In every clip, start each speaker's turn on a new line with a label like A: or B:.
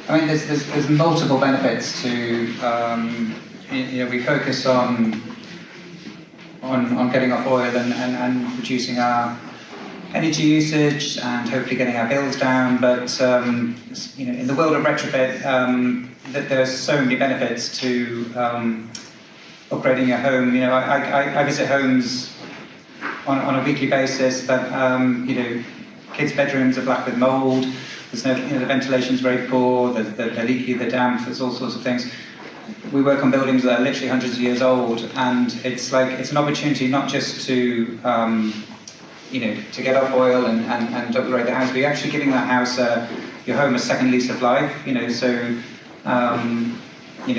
A: I mean, there's multiple benefits to, we focus on getting off oil and reducing our energy usage and hopefully getting our bills down. But in the world of retrofit, there's so many benefits to upgrading your home. I visit homes on a weekly basis that kids' bedrooms are black with mould. There's no, the ventilation's very poor. They're leaky, they're damp. There's all sorts of things. We work on buildings that are literally hundreds of years old, and it's an opportunity not just to to get off oil and upgrade the house, but you're actually giving that house, your home, a second lease of life. So we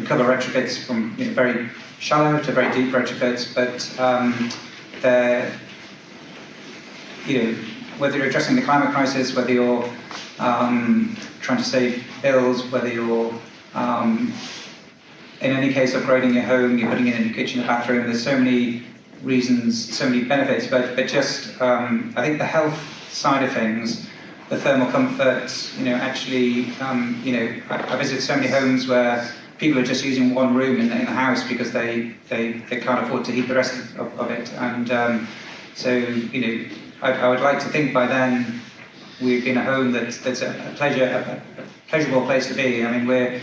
A: cover retrofits from very shallow to very deep retrofits, but they're whether you're addressing the climate crisis, whether you're trying to save bills, whether you're in any case upgrading your home, you're putting in a new kitchen and bathroom, there's so many reasons, so many benefits, but just I think the health side of things, the thermal comfort, I visit so many homes where people are just using one room in the house because they can't afford to heat the rest of it, and I would like to think by then we've been a home that's a pleasurable place to be. I mean, we're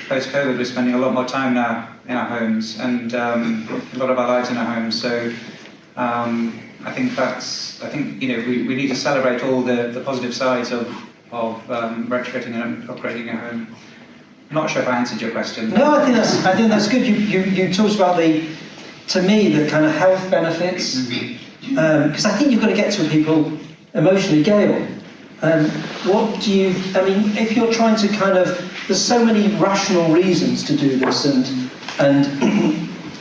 A: post-COVID, we're spending a lot more time now in our homes and a lot of our lives in our homes. So I think we need to celebrate all the positive sides of retrofitting and upgrading a home. I'm not sure if I answered your question.
B: No, I think that's good. You talked about the kind of health benefits.
A: Mm-hmm.
B: Because I think you've got to get to people emotionally. Gayle, if you're trying to there's so many rational reasons to do this and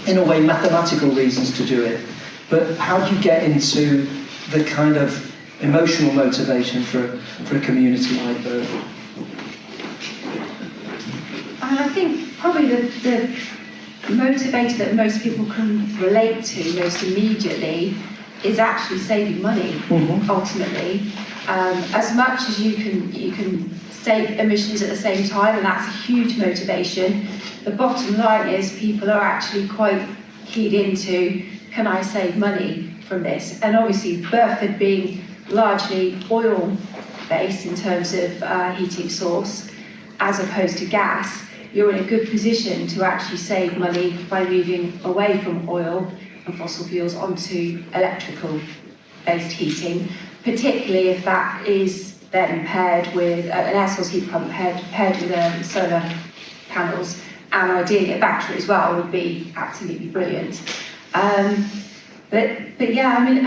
B: in a way mathematical reasons to do it, but how do you get into the kind of emotional motivation for a community like Burford?
C: I think probably the motivator that most people can relate to most immediately is actually saving money. Mm-hmm. Ultimately, as much as you can save emissions at the same time, and that's a huge motivation. The bottom line is people are actually quite keyed into, can I save money from this? And obviously Burford being largely oil based in terms of heating source as opposed to gas, you're in a good position to actually save money by moving away from oil and fossil fuels onto electrical-based heating, particularly if that is then paired with an air source heat pump paired with solar panels, and ideally a battery as well would be absolutely brilliant. But yeah, I mean,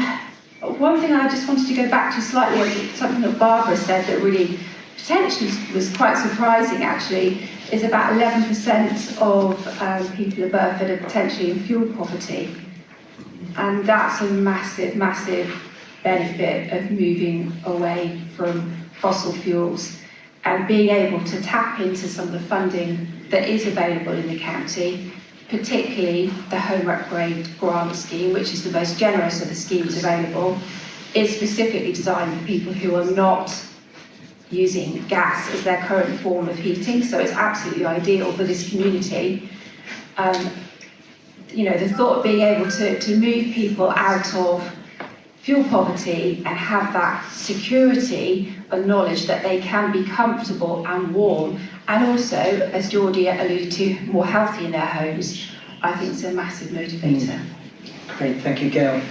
C: one thing I just wanted to go back to slightly, something that Barbara said that really potentially was quite surprising actually, is about 11% of people in Burford are potentially in fuel poverty. And that's a massive, massive benefit of moving away from fossil fuels and being able to tap into some of the funding that is available in the county, particularly the Home Upgrade Grant Scheme, which is the most generous of the schemes available, is specifically designed for people who are not using gas as their current form of heating, so it's absolutely ideal for this community. The thought of being able to move people out of fuel poverty and have that security and knowledge that they can be comfortable and warm, and also, as Geordie alluded to, more healthy in their homes, I think it's a massive motivator.
B: Great, thank you, Gayle.